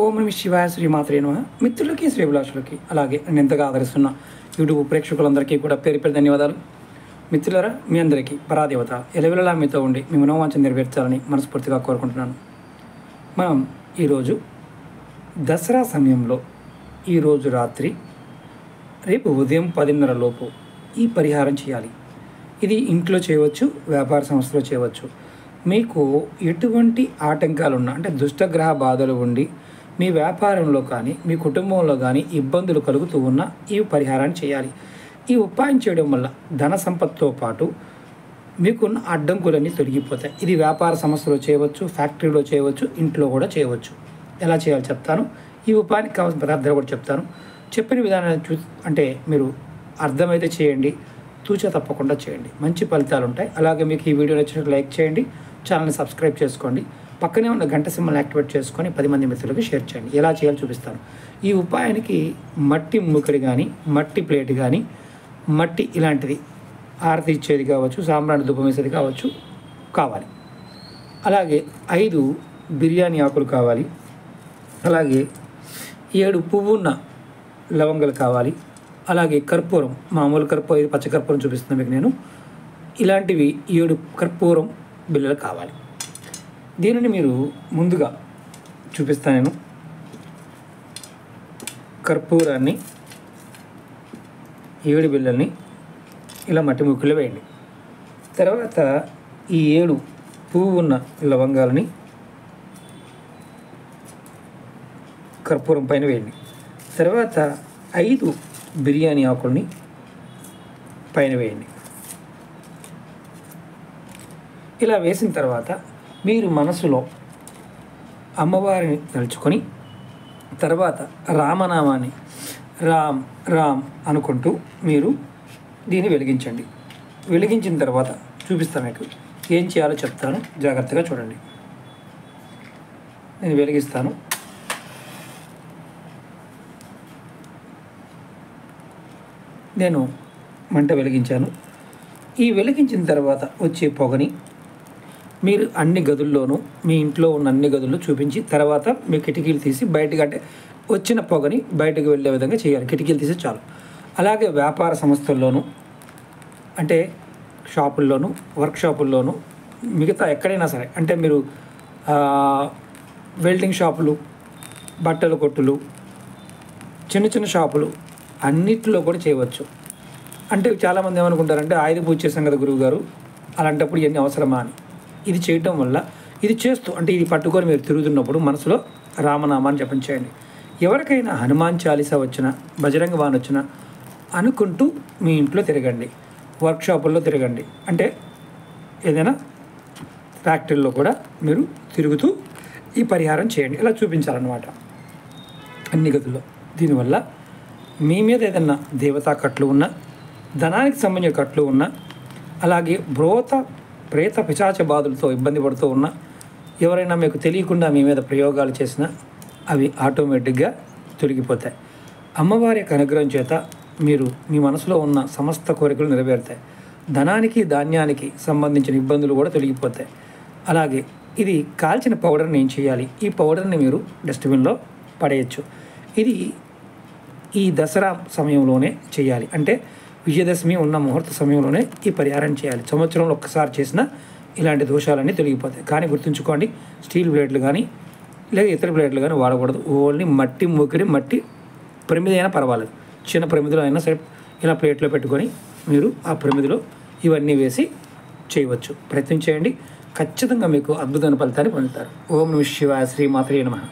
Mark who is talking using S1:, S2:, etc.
S1: ఓం నమః శివాయ శ్రీమాత్రే నమః. మిత్రులకి శ్రీభిలాషులకి అలాగే నేను ఎంతగా ఆదరిస్తున్న యూట్యూబ్ ప్రేక్షకులందరికీ కూడా పేరు పేరు ధన్యవాదాలు. మిత్రులారా, మీ అందరికీ పరాదేవత ఎలవెలలా మీతో ఉండి మీ మనోవాంఛ నెరవేర్చాలని మనస్ఫూర్తిగా కోరుకుంటున్నాను. మనం ఈరోజు దసరా సమయంలో ఈరోజు రాత్రి రేపు ఉదయం 10:30 లోపు ఈ పరిహారం చేయాలి. ఇది ఇంట్లో చేయవచ్చు, వ్యాపార సంస్థలో చేయవచ్చు. మీకు ఎటువంటి ఆటంకాలు ఉన్నా, అంటే దుష్టగ్రహ బాధలు ఉండి మీ వ్యాపారంలో కానీ మీ కుటుంబంలో కానీ ఇబ్బందులు కలుగుతూ ఉన్నా ఈ పరిహారాన్ని చేయాలి. ఈ ఉపాయం చేయడం వల్ల ధన సంపత్తో పాటు మీకున్న అడ్డంకులన్నీ తొలగిపోతాయి. ఇది వ్యాపార సంస్థలో చేయవచ్చు, ఫ్యాక్టరీలో చేయవచ్చు, ఇంట్లో కూడా చేయవచ్చు. ఎలా చేయాలో చెప్తాను. ఈ ఉపాయానికి కావాల్సిన పదార్థాలు కూడా చెప్తాను. చెప్పిన విధానాన్ని అంటే మీరు అర్థమైతే చేయండి, తూచా తప్పకుండా చేయండి. మంచి ఫలితాలు ఉంటాయి. అలాగే మీకు ఈ వీడియో నచ్చినట్టు లైక్ చేయండి, ఛానల్ని సబ్స్క్రైబ్ చేసుకోండి, పక్కనే ఉన్న గంట సింబల్ని యాక్టివేట్ చేసుకొని 10 మంది మిత్రులకు షేర్ చేయండి. ఎలా చేయాలో చూపిస్తాను. ఈ ఉపాయానికి మట్టి మూకడి కానీ, మట్టి ప్లేట్ కానీ, మట్టి ఇలాంటిది ఆరతి ఇచ్చేది కావచ్చు, సాంబ్రాణి ధూపం వేసేది కావాలి. అలాగే 5 బిర్యానీ ఆకులు కావాలి. అలాగే 7 పువ్వున్న లవంగాలు కావాలి. అలాగే కర్పూరం, మామూలు కర్పూరం, ఇది పచ్చ కర్పూరం చూపిస్తున్నాను మీకు నేను. ఇలాంటివి 7 కర్పూరం బిళ్ళలు కావాలి. దీనిని మీరు ముందుగా చూపిస్తాను నేను. కర్పూరాన్ని 7 బిళ్ళల్ని ఇలా మట్టి ముక్కులో వేయండి. తర్వాత ఈ 7 పువ్వు ఉన్న లవంగాలని కర్పూరం పైన వేయండి. తర్వాత 5 బిర్యానీ ఆకుల్ని పైన వేయండి. ఇలా వేసిన తర్వాత మీరు మనసులో అమ్మవారిని తలుచుకొని తర్వాత రామనామాన్ని రామ్ రామ్ అనుకుంటూ మీరు దీన్ని వెలిగించండి. వెలిగించిన తర్వాత చూపిస్తాను మీకు ఏం చేయాలో చెప్తాను, జాగ్రత్తగా చూడండి. నేను వెలిగిస్తాను. నేను మంట వెలిగించాను. ఈ వెలిగించిన తర్వాత వచ్చే పొగని మీరు అన్ని గదుల్లోనూ, మీ ఇంట్లో ఉన్న అన్ని గదుల్లో చూపించి తర్వాత మీ కిటికీలు తీసి బయటకు, అంటే వచ్చిన పొగని బయటకు వెళ్ళే విధంగా చేయాలి. కిటికీలు తీసి చాలు. అలాగే వ్యాపార సంస్థల్లోనూ, అంటే షాపుల్లోనూ, వర్క్షాపుల్లోనూ, మిగతా ఎక్కడైనా సరే, అంటే మీరు వెల్డింగ్ షాపులు, బట్టల కొట్టులు, చిన్న చిన్న షాపులు అన్నిటిలో కూడా చేయవచ్చు. అంటే చాలామంది ఏమనుకుంటారంటే ఆయుధ పూజ చేశాం కదా గురువుగారు, అలాంటప్పుడు ఇవన్నీ అవసరమా అని. ఇది చేయటం వల్ల, ఇది చేస్తూ, అంటే ఇది పట్టుకొని మీరు తిరుగుతున్నప్పుడు మనసులో రామనామాన్ని జపించేయండి. ఎవరికైనా హనుమాన్ చాలీసా వచ్చినా, బజరంగ బాణ్ వచ్చినా అనుకుంటూ మీ ఇంట్లో తిరగండి, వర్క్షాపుల్లో తిరగండి, అంటే ఏదైనా ఫ్యాక్టరీలో కూడా మీరు తిరుగుతూ ఈ పరిహారం చేయండి. ఇలా చూపించాలన్నమాట అన్ని గదుల్లో. దీనివల్ల మీ మీద ఏదైనా దేవతా కట్లు ఉన్నా, ధనానికి సంబంధించిన కట్లు ఉన్నా, అలాగే ప్రేత పిశాచ బాధలతో ఇబ్బంది పడుతూ ఉన్నా, ఎవరైనా మీకు తెలియకుండా మీ మీద ప్రయోగాలు చేసినా అవి ఆటోమేటిక్గా తొలగిపోతాయి. అమ్మవారి యొక్క అనుగ్రహం చేత మీరు మీ మనసులో ఉన్న సమస్త కోరికలు నెరవేరుతాయి. ధనానికి, ధాన్యానికి సంబంధించిన ఇబ్బందులు కూడా తొలగిపోతాయి. అలాగే ఇది కాల్చిన పౌడర్ని ఏం చేయాలి, ఈ పౌడర్ని మీరు డస్ట్బిన్లో పడేయచ్చు. ఇది ఈ దసరా సమయంలోనే చేయాలి, అంటే విజయదశమి ఉన్న ముహూర్త సమయంలోనే ఈ పరిహారం చేయాలి. సంవత్సరంలో ఒక్కసారి చేసినా ఇలాంటి దోషాలన్నీ తొలగిపోతాయి. కానీ గుర్తుంచుకోండి, స్టీల్ ప్లేట్లు కానీ లేదా ఇతర ప్లేట్లు కానీ వాడకూడదు. ఓన్లీ మట్టి మూకిడి, మట్టి ప్రమిది అయినా పర్వాలేదు, చిన్న ప్రమిదిలో అయినా సరే ఇలా ప్లేట్లో పెట్టుకొని మీరు ఆ ప్రమిదిలో ఇవన్నీ వేసి చేయవచ్చు. ప్రయత్నం చేయండి, ఖచ్చితంగా మీకు అద్భుతమైన ఫలితాన్ని పొందుతారు. ఓం నమః శివాయ శ్రీమాత్రే నమః.